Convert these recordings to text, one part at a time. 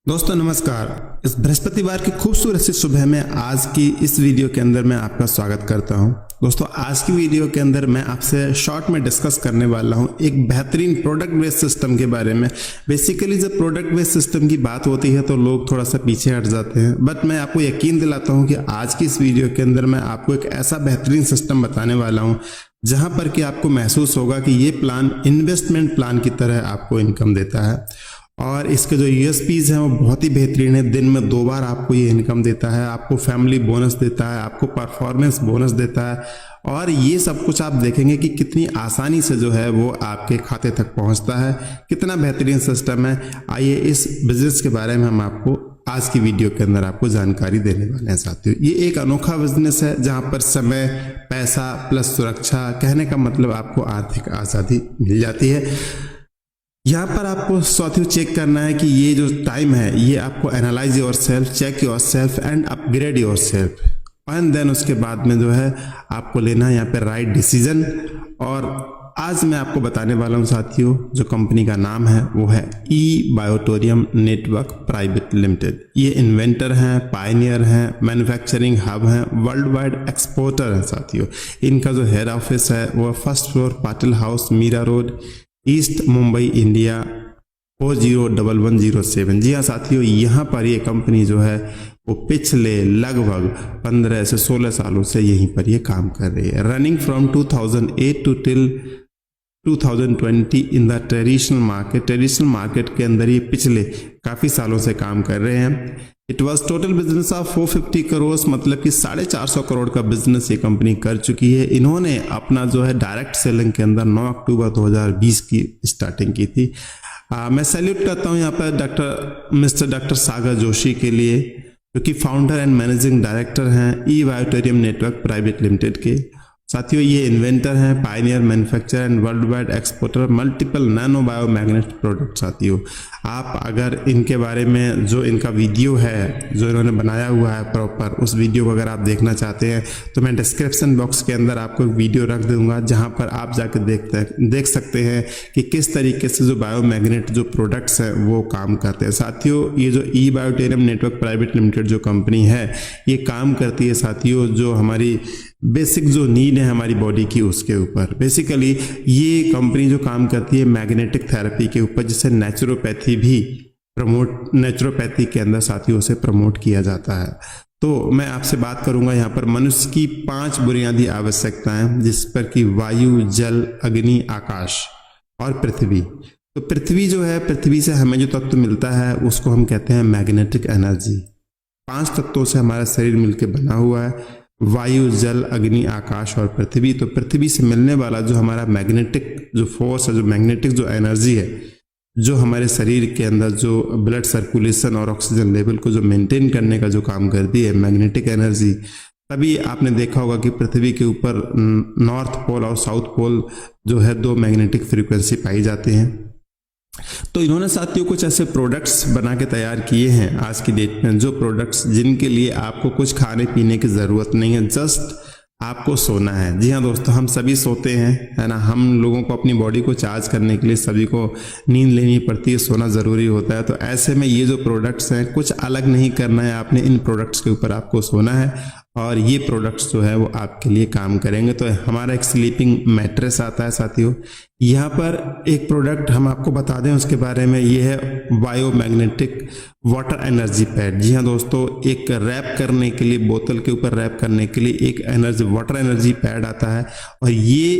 दोस्तों नमस्कार। इस बृहस्पतिवार की खूबसूरत सी सुबह में आज की इस वीडियो के अंदर मैं आपका स्वागत करता हूं। दोस्तों आज की वीडियो के अंदर मैं आपसे शॉर्ट में डिस्कस करने वाला हूं एक बेहतरीन प्रोडक्ट बेस्ड सिस्टम के बारे में। बेसिकली जब प्रोडक्ट बेस्ड सिस्टम की बात होती है तो लोग थोड़ा सा पीछे हट जाते हैं, बट मैं आपको यकीन दिलाता हूँ कि आज की इस वीडियो के अंदर मैं आपको एक ऐसा बेहतरीन सिस्टम बताने वाला हूँ जहां पर कि आपको महसूस होगा कि ये प्लान इन्वेस्टमेंट प्लान की तरह आपको इनकम देता है और इसके जो यूएसपीज हैं वो बहुत ही बेहतरीन है। दिन में 2 बार आपको ये इनकम देता है, आपको फैमिली बोनस देता है, आपको परफॉर्मेंस बोनस देता है और ये सब कुछ आप देखेंगे कि कितनी आसानी से जो है वो आपके खाते तक पहुंचता है। कितना बेहतरीन सिस्टम है। आइए इस बिजनेस के बारे में हम आपको आज की वीडियो के अंदर आपको जानकारी देने वाले हैं साथियों। ये एक अनोखा बिजनेस है जहां पर समय, पैसा प्लस सुरक्षा, कहने का मतलब आपको आर्थिक आज़ादी मिल जाती है। यहाँ पर आपको साथियों चेक करना है कि ये जो टाइम है ये आपको analyse your self, check your self and upgrade your self and then उसके बाद में जो है आपको लेना है यहाँ पे राइट डिसीजन। और आज मैं आपको बताने वाला हूँ साथियों, जो कंपनी का नाम है वो है eBiotorium नेटवर्क प्राइवेट लिमिटेड। ये इन्वेंटर हैं, पायनियर हैं, मैन्युफैक्चरिंग हब हैं, वर्ल्ड वाइड एक्सपोर्टर हैं साथियों। इनका जो हेड ऑफिस है वो 1st floor Patil house, Mira road, east Mumbai, India 401107। जी हाँ साथियों, यहाँ पर ये कंपनी जो है वो पिछले लगभग 15 से 16 सालों से यहीं पर ये काम कर रही है। Running from 2008 to till 2020 in the traditional market. Traditional market के अंदर ये पिछले काफ़ी सालों से काम कर रहे हैं। It was total business of 450 crore, मतलब कि 450 करोड़ का बिजनेस ये कंपनी कर चुकी है। इन्होंने अपना जो है डायरेक्ट सेलिंग के अंदर 9 अक्टूबर 2020 की स्टार्टिंग की थी। मैं सैल्यूट करता हूँ यहाँ पर मिस्टर डॉक्टर सागर जोशी के लिए, जो कि फाउंडर एंड मैनेजिंग डायरेक्टर हैं eBiotorium नेटवर्क प्राइवेट लिमिटेड के। साथियों ये इन्वेंटर हैं, Pioneer, manufacturer and world wide exporter multiple nano bio magnet product. साथियों आप अगर इनके बारे में जो इनका वीडियो है जो इन्होंने बनाया हुआ है प्रॉपर, उस वीडियो को अगर आप देखना चाहते हैं तो मैं डिस्क्रिप्शन बॉक्स के अंदर आपको एक वीडियो रख दूंगा जहां पर आप जाकर देख सकते हैं कि किस तरीके से जो बायो मैग्नेट जो प्रोडक्ट्स हैं वो काम करते हैं। साथियों ये जो eBiotorium नेटवर्क प्राइवेट लिमिटेड जो कंपनी है ये काम करती है साथियों जो हमारी बेसिक जो नीड है हमारी बॉडी की उसके ऊपर। बेसिकली ये कंपनी जो काम करती है मैग्नेटिक थेरेपी के ऊपर, जिसे नेचुरोपैथी भी प्रमोट, नेचुरोपैथी के अंदर साथियों से प्रमोट किया जाता है। तो मैं आपसे बात करूंगा यहाँ पर मनुष्य की 5 बुनियादी आवश्यकताएं, जिस पर कि वायु, जल, अग्नि, आकाश और पृथ्वी। तो पृथ्वी जो है, पृथ्वी से हमें जो तत्व मिलता है उसको हम कहते हैं मैग्नेटिक एनर्जी। 5 तत्वों से हमारा शरीर मिलकर बना हुआ है, वायु, जल, अग्नि, आकाश और पृथ्वी। तो पृथ्वी से मिलने वाला जो हमारा मैग्नेटिक जो फोर्स है, जो मैग्नेटिक जो एनर्जी है, जो हमारे शरीर के अंदर जो ब्लड सर्कुलेशन और ऑक्सीजन लेवल को जो मेंटेन करने का जो काम करती है मैग्नेटिक एनर्जी। तभी आपने देखा होगा कि पृथ्वी के ऊपर नॉर्थ पोल और साउथ पोल जो है 2 मैग्नेटिक फ्रीक्वेंसी पाई जाती हैं। तो इन्होंने साथियों कुछ ऐसे प्रोडक्ट्स बना के तैयार किए हैं आज की डेट में, जो प्रोडक्ट्स जिनके लिए आपको कुछ खाने पीने की ज़रूरत नहीं है, जस्ट आपको सोना है। जी हाँ दोस्तों, हम सभी सोते हैं, है ना। हम लोगों को अपनी बॉडी को चार्ज करने के लिए सभी को नींद लेनी पड़ती है, सोना ज़रूरी होता है। तो ऐसे में ये जो प्रोडक्ट्स हैं कुछ अलग नहीं करना है आपने, इन प्रोडक्ट्स के ऊपर आपको सोना है और ये प्रोडक्ट्स जो है वो आपके लिए काम करेंगे। तो हमारा एक स्लीपिंग मैट्रेस आता है साथियों। यहाँ पर एक प्रोडक्ट हम आपको बता दें उसके बारे में, ये है बायोमैग्नेटिक वाटर एनर्जी पैड। जी हाँ दोस्तों, एक रैप करने के लिए, बोतल के ऊपर रैप करने के लिए एक एनर्जी वाटर एनर्जी पैड आता है। और ये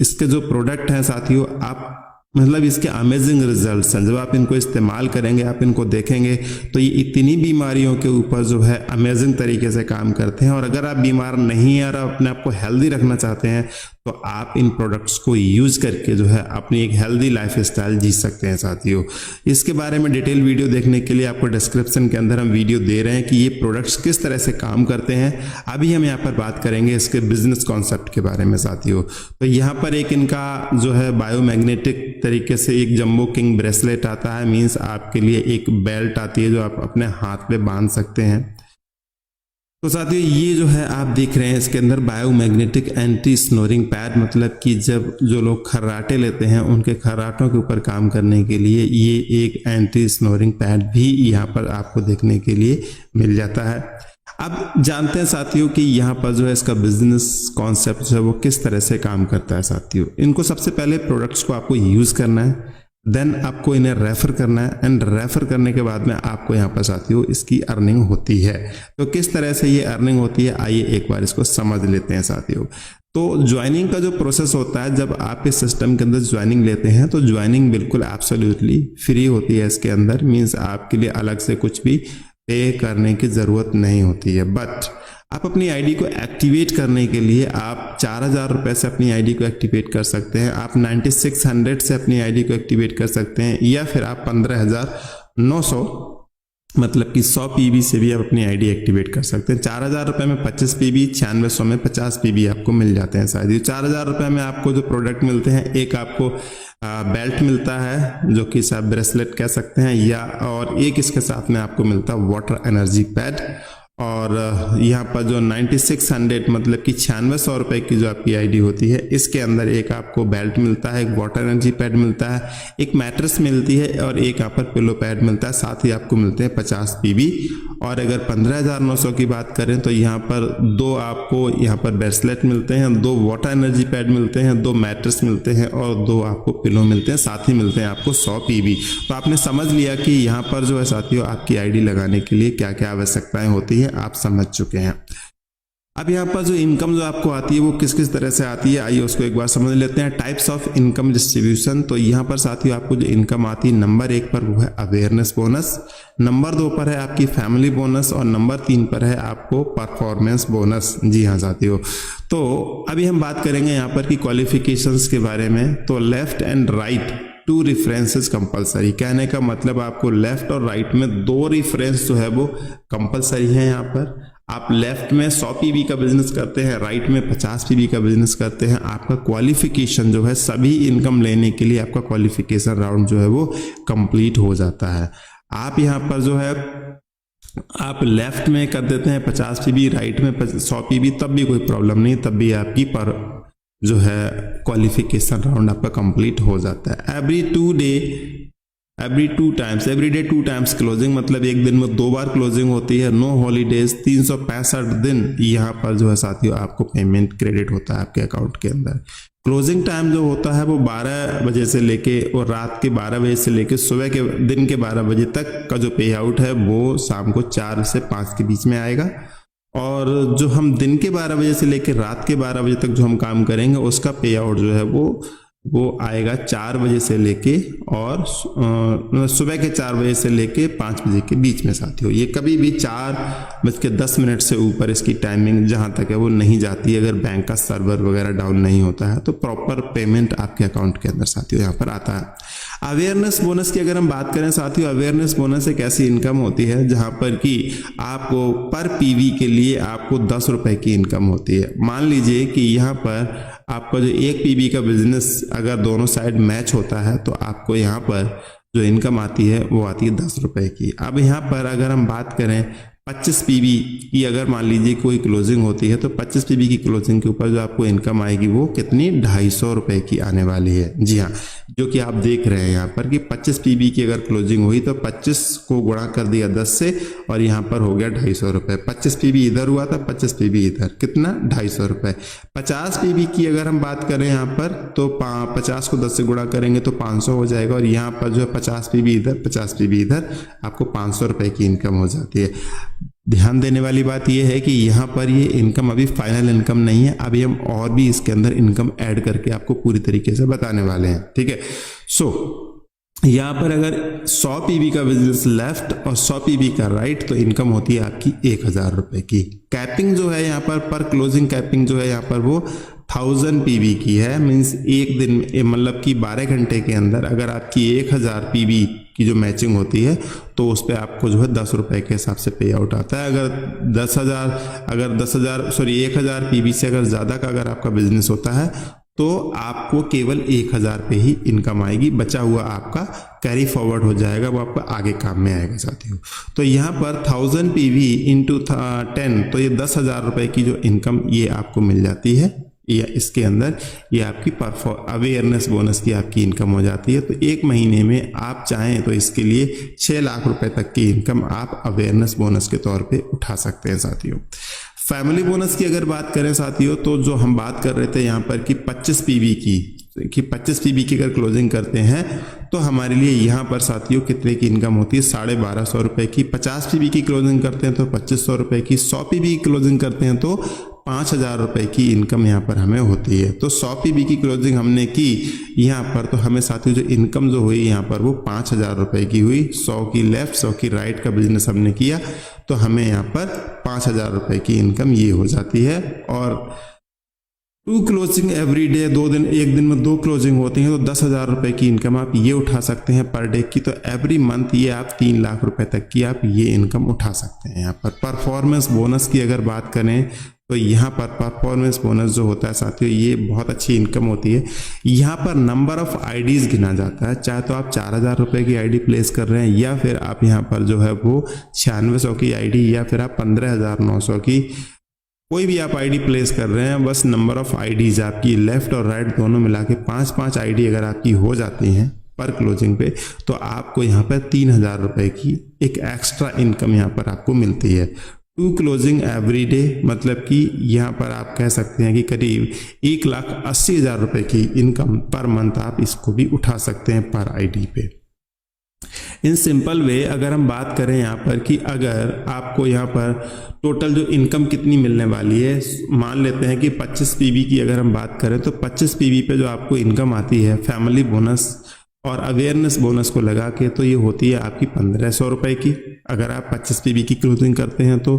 इसके जो प्रोडक्ट हैं साथियों, आप मतलब इसके अमेजिंग रिजल्ट्स हैं। जब आप इनको इस्तेमाल करेंगे, आप इनको देखेंगे तो ये इतनी बीमारियों के ऊपर जो है अमेजिंग तरीके से काम करते हैं। और अगर आप बीमार नहीं हैं और अपने आप को हेल्दी रखना चाहते हैं तो आप इन प्रोडक्ट्स को यूज करके जो है अपनी एक हेल्दी लाइफ स्टाइल जी सकते हैं साथियों। इसके बारे में डिटेल वीडियो देखने के लिए आपको डिस्क्रिप्शन के अंदर हम वीडियो दे रहे हैं कि ये प्रोडक्ट्स किस तरह से काम करते हैं। अभी हम यहाँ पर बात करेंगे इसके बिजनेस कॉन्सेप्ट के बारे में साथियों। तो यहाँ पर एक इनका जो है बायोमैग्नेटिक तरीके से एक जंबो किंग ब्रेसलेट आता है, मीन्स आपके लिए एक बेल्ट आती है जो आप अपने हाथ पे बांध सकते हैं। तो साथियों ये जो है आप देख रहे हैं इसके अंदर बायोमैग्नेटिक एंटी स्नोरिंग पैड, मतलब कि जब जो लोग खर्राटे लेते हैं उनके खर्राटों के ऊपर काम करने के लिए ये एक एंटी स्नोरिंग पैड भी यहाँ पर आपको देखने के लिए मिल जाता है। अब जानते हैं साथियों कि यहाँ पर जो है इसका बिजनेस कॉन्सेप्ट जो है वो किस तरह से काम करता है। साथियों इनको सबसे पहले प्रोडक्ट्स को आपको यूज़ करना है, देन आपको इन्हें रेफर करना है, एंड रेफर करने के बाद में आपको यहाँ पर साथियों इसकी अर्निंग होती है। तो किस तरह से ये अर्निंग होती है आइए एक बार इसको समझ लेते हैं साथियों। तो ज्वाइनिंग का जो प्रोसेस होता है, जब आप इस सिस्टम के अंदर ज्वाइनिंग लेते हैं तो ज्वाइनिंग बिल्कुल एब्सोल्युटली फ्री होती है इसके अंदर, मीन्स आपके लिए अलग से कुछ भी पे करने की ज़रूरत नहीं होती है। बट आप अपनी आईडी को एक्टिवेट करने के लिए आप 4,000 रुपये से अपनी आईडी को एक्टिवेट कर सकते हैं, आप 9600 से अपनी आईडी को एक्टिवेट कर सकते हैं, या फिर आप 15,900 मतलब कि 100 पीबी से भी आप अपनी आईडी एक्टिवेट कर सकते हैं। 4,000 रुपये में 25 पीबी, 9600 में 50 पीबी आपको मिल जाते हैं। शायद 4,000 रुपये में आपको जो प्रोडक्ट मिलते हैं, एक आपको बेल्ट मिलता है जो कि आप ब्रेसलेट कह सकते हैं, या और एक इसके साथ में आपको मिलता है वाटर एनर्जी पैड, और यहाँ पर जो 9600 मतलब कि 9600 रुपये की जो आपकी आईडी होती है इसके अंदर एक आपको बेल्ट मिलता है, एक वाटर एनर्जी पैड मिलता है, एक मैट्रेस मिलती है और एक यहाँ पर पिलो पैड मिलता है, साथ ही आपको मिलते हैं 50 पीबी। और अगर 15,900 की बात करें तो यहाँ पर दो आपको यहाँ पर ब्रेसलेट मिलते हैं, 2 वाटर एनर्जी पैड मिलते हैं, 2 मैट्रेस मिलते हैं और 2 आपको पिलो मिलते हैं, साथ ही मिलते हैं आपको 100 पीबी। तो आपने समझ लिया कि यहाँ पर जो है साथियों आपकी आईडी लगाने के लिए क्या क्या आवश्यकताएं होती है आप समझ चुके हैं। अब यहाँ पर जो इनकम जो आपको आती है वो किस किस तरह से आती है आइए उसको एक बार समझ लेते हैं। Types of income distribution. तो यहाँ पर साथियों आपको जो इनकम आती है, नंबर 1 पर वो है अवेयरनेस बोनस, नंबर 2 पर है आपकी फैमिली बोनस और नंबर 3 पर है आपको परफॉर्मेंस बोनस। जी हाँ साथियों, तो अभी हम बात करेंगे यहाँ पर की क्वालिफिकेशंस के बारे में। तो left and right 2 references compulsory, कहने का मतलब आपको लेफ्ट और राइट में 2 रेफरेंस जो है वो कंपलसरी है। यहाँ पर आप लेफ्ट में 100 पीबी का बिजनेस करते हैं, राइट में 50 पीबी का बिजनेस करते हैं, आपका क्वालिफिकेशन जो है सभी इनकम लेने के लिए आपका क्वालिफिकेशन राउंड जो है वो कंप्लीट हो जाता है। आप यहाँ पर जो है आप लेफ्ट में कर देते हैं 50 पीबी, राइट में 100 पीबी, तब भी कोई प्रॉब्लम नहीं, तब भी आपकी पर जो है क्वालिफिकेशन राउंड आपका कंप्लीट हो जाता है। एवरी डे 2 टाइम्स क्लोजिंग, मतलब एक दिन में 2 बार क्लोजिंग होती है। नो हॉलीडेज, 365 दिन यहाँ पर जो है साथियों आपको पेमेंट क्रेडिट होता है आपके अकाउंट के अंदर। क्लोजिंग टाइम जो होता है वो 12 बजे से लेके और रात के 12 बजे से लेके सुबह के दिन के 12 बजे तक का जो पे आउट है वो शाम को 4 से 5 के बीच में आएगा। और जो हम दिन के 12 बजे से लेकर रात के 12 बजे तक जो हम काम करेंगे उसका पे आउट जो है वो आएगा 4 बजे से लेके और सुबह के 4 बजे से लेके 5 बजे के बीच में साथियों। ये कभी भी 4:10 से ऊपर इसकी टाइमिंग जहां तक है वो नहीं जाती है, अगर बैंक का सर्वर वगैरह डाउन नहीं होता है तो प्रॉपर पेमेंट आपके अकाउंट के अंदर साथियों यहाँ पर आता है। अवेयरनेस बोनस की अगर हम बात करें साथियों, अवेयरनेस बोनस एक ऐसी इनकम होती है जहां पर कि आपको पर पीवी के लिए आपको 10 रुपए की इनकम होती है। मान लीजिए कि यहाँ पर आपका जो 1 पीवी का बिजनेस अगर दोनों साइड मैच होता है तो आपको यहाँ पर जो इनकम आती है वो आती है 10 रुपए की। अब यहाँ पर अगर हम बात करें 25 पीवी की, अगर मान लीजिए कोई क्लोजिंग होती है तो 25 पीवी की क्लोजिंग के ऊपर जो आपको इनकम आएगी वो कितनी 250 रुपए की आने वाली है। जी हाँ, जो कि आप देख रहे हैं यहाँ पर कि 25 पीवी की अगर क्लोजिंग हुई तो 25 को गुणा कर दिया 10 से और यहाँ पर हो गया 250 रुपये। 25 पीवी इधर हुआ था, 25 पीवी इधर, कितना 250 रुपये। 50 पीवी की अगर हम बात करें यहाँ पर तो 50 को 10 से गुणा करेंगे तो 500 हो जाएगा और यहाँ पर जो है 50 पीवी इधर 50 पीवी इधर, आपको 500 रुपये की इनकम हो जाती है। ध्यान देने वाली बात यह है कि यहाँ पर ये इनकम अभी फाइनल इनकम नहीं है, अभी हम और भी इसके अंदर इनकम ऐड करके आपको पूरी तरीके से बताने वाले हैं। ठीक है, यहाँ पर अगर 100 पीवी का बिजनेस लेफ्ट और 100 पीवी का राइट तो इनकम होती है आपकी 1000 रुपए की। कैपिंग जो है यहाँ पर क्लोजिंग कैपिंग जो है यहाँ पर वो 1000 पीवी की है। मीन्स एक दिन मतलब कि 12 घंटे के अंदर अगर आपकी 1000 पीवी की जो मैचिंग होती है तो उस पर आपको जो है 10 रुपए के हिसाब से पे आउट आता है। अगर 10,000 पीवी से अगर ज़्यादा का अगर आपका बिजनेस होता है तो आपको केवल 1000 पे ही इनकम आएगी, बचा हुआ आपका कैरी फॉरवर्ड हो जाएगा, वो आपका आगे काम में आएगा साथियों। तो यहाँ पर 1000 PV इंटू 10, तो ये 10,000 रुपये की जो इनकम ये आपको मिल जाती है, या इसके अंदर ये आपकी अवेयरनेस बोनस की आपकी इनकम हो जाती है। तो एक महीने में आप चाहें तो इसके लिए 6 लाख रुपए तक की इनकम आप अवेयरनेस बोनस के तौर पे उठा सकते हैं साथियों। फैमिली बोनस की अगर बात करें साथियों, तो जो हम बात कर रहे थे यहाँ पर कि 25 PV की, कि 25 PV की अगर क्लोजिंग करते हैं तो हमारे लिए यहाँ पर साथियों कितने की इनकम होती है, 1250 रुपए की। 50 PV की क्लोजिंग करते हैं तो 2500 रुपए की। 100 PV की क्लोजिंग करते हैं तो 5000 रुपए की इनकम यहाँ पर हमें होती है। तो 100 PV की क्लोजिंग हमने की यहाँ पर, तो हमें साथियों जो इनकम जो हुई यहाँ पर वो 5000 रुपए की हुई। 100 की लेफ्ट 100 की राइट का बिजनेस हमने किया तो हमें यहाँ पर 5000 रुपए की इनकम ये हो जाती है। और 2 क्लोजिंग एवरी डे, 2 दिन, एक दिन में 2 क्लोजिंग होती हैं तो 10,000 रुपए की इनकम आप ये उठा सकते हैं पर डे की। तो एवरी मंथ ये आप 3 लाख रुपए तक की आप ये इनकम उठा सकते हैं। यहाँ पर परफॉर्मेंस बोनस की अगर बात करें तो यहाँ पर परफॉर्मेंस बोनस जो होता है साथियों ये बहुत अच्छी इनकम होती है। यहाँ पर नंबर ऑफ आईडीज गिना जाता है, चाहे तो आप 4000 रुपए की आईडी प्लेस कर रहे हैं, या फिर आप यहाँ पर जो है वो 9600 की आईडी, या फिर आप 15,900 की, कोई भी आप आईडी प्लेस कर रहे हैं। बस नंबर ऑफ आईडीज आपकी लेफ्ट और राइट दोनों मिला के 5-5 आईडी अगर आपकी हो जाती हैं पर क्लोजिंग पे, तो आपको यहाँ पर 3000 रुपए की एक एक्स्ट्रा इनकम यहाँ पर आपको मिलती है। 2 क्लोजिंग एवरी डे, मतलब कि यहाँ पर आप कह सकते हैं कि करीब 1,80,000 रुपए की इनकम पर मंथ आप इसको भी उठा सकते हैं पर आईडी पे। इन सिंपल वे अगर हम बात करें यहाँ पर कि अगर आपको यहाँ पर टोटल जो इनकम कितनी मिलने वाली है, मान लेते हैं कि 25 PV की अगर हम बात करें तो 25 PV पे जो आपको इनकम आती है फैमिली बोनस और अवेयरनेस बोनस को लगा के, तो ये होती है आपकी 1500 रुपए की अगर आप 25 PV की क्लोजिंग करते हैं तो।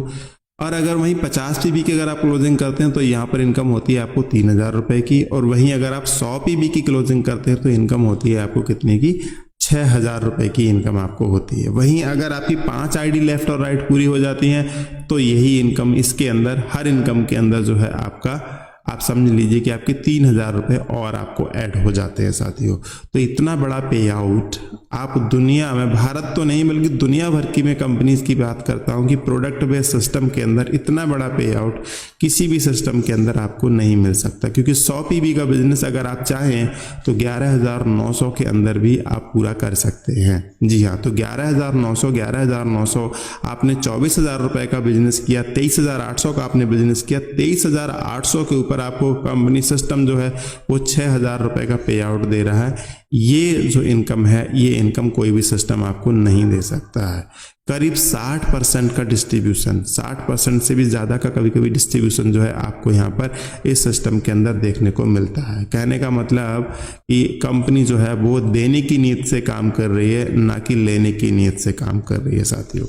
और अगर वहीं 50 PV की अगर आप क्लोजिंग करते हैं तो यहाँ पर इनकम होती है आपको 3000 रुपए की। और वहीं अगर आप 100 PV की क्लोजिंग करते हैं तो इनकम होती है आपको कितने की, 6000 रुपए की इनकम आपको होती है। वहीं अगर आपकी 5 आईडी लेफ्ट और राइट पूरी हो जाती हैं तो यही इनकम इसके अंदर, हर इनकम के अंदर जो है आपका, आप समझ लीजिए कि आपके 3000 रुपए और आपको ऐड हो जाते हैं साथियों। तो इतना बड़ा पे आउट आप दुनिया में, भारत तो नहीं बल्कि दुनिया भर की मैं कंपनीज की बात करता हूं कि प्रोडक्ट बेस्ड सिस्टम के अंदर इतना बड़ा पे आउट किसी भी सिस्टम के अंदर आपको नहीं मिल सकता। क्योंकि 100 PV का बिजनेस अगर आप चाहें तो 11,900 के अंदर भी आप पूरा कर सकते हैं। जी हाँ, तो 11,900 आपने 24,000 रुपए का बिजनेस किया, 23,800 का आपने बिजनेस किया, 23,800 के ऊपर आपको कंपनी सिस्टम जो है वो 6,000 रुपए का पे आउट दे रहा है। ये जो इनकम है, ये इनकम कोई भी सिस्टम आपको नहीं दे सकता है। करीब 60% का डिस्ट्रीब्यूशन, 60% से भी ज़्यादा का कभी कभी डिस्ट्रीब्यूशन जो है आपको यहाँ पर इस सिस्टम के अंदर देखने को मिलता है। कहने का मतलब कि कंपनी जो है वो देने की नीयत से काम कर रही है, ना कि लेने की नीयत से काम कर रही है साथियों।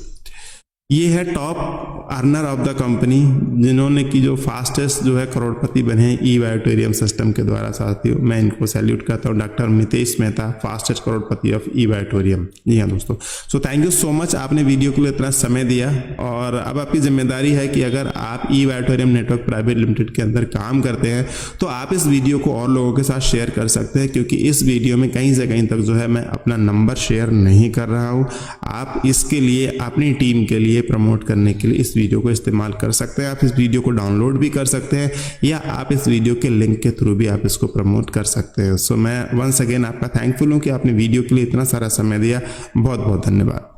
ये है top earner of the company, जिन्होंने की जो फास्टेस्ट जो है करोड़पति बने हैं ई बायोटेरियम सिस्टम के द्वारा साथियों। मैं इनको सैल्यूट करता हूँ, डॉक्टर मितेश मेहता, फास्टेस्ट करोड़पति ऑफ ई बायोटेरियम। जी हाँ दोस्तों, so thank you so much, आपने वीडियो के लिए इतना समय दिया। और अब आपकी जिम्मेदारी है कि अगर आप ई बायोटेरियम नेटवर्क प्राइवेट लिमिटेड के अंदर काम करते हैं तो आप इस वीडियो को और लोगों के साथ शेयर कर सकते हैं, क्योंकि इस वीडियो में कहीं से कहीं तक जो है मैं अपना नंबर शेयर नहीं कर रहा हूँ। आप इसके लिए अपनी टीम के लिए प्रमोट करने के लिए इस वीडियो को इस्तेमाल कर सकते हैं। आप इस वीडियो को डाउनलोड भी कर सकते हैं, या आप इस वीडियो के लिंक के थ्रू भी आप इसको प्रमोट कर सकते हैं। सो मैं वंस अगेन आपका थैंकफुल हूं कि आपने वीडियो के लिए इतना सारा समय दिया। बहुत बहुत धन्यवाद।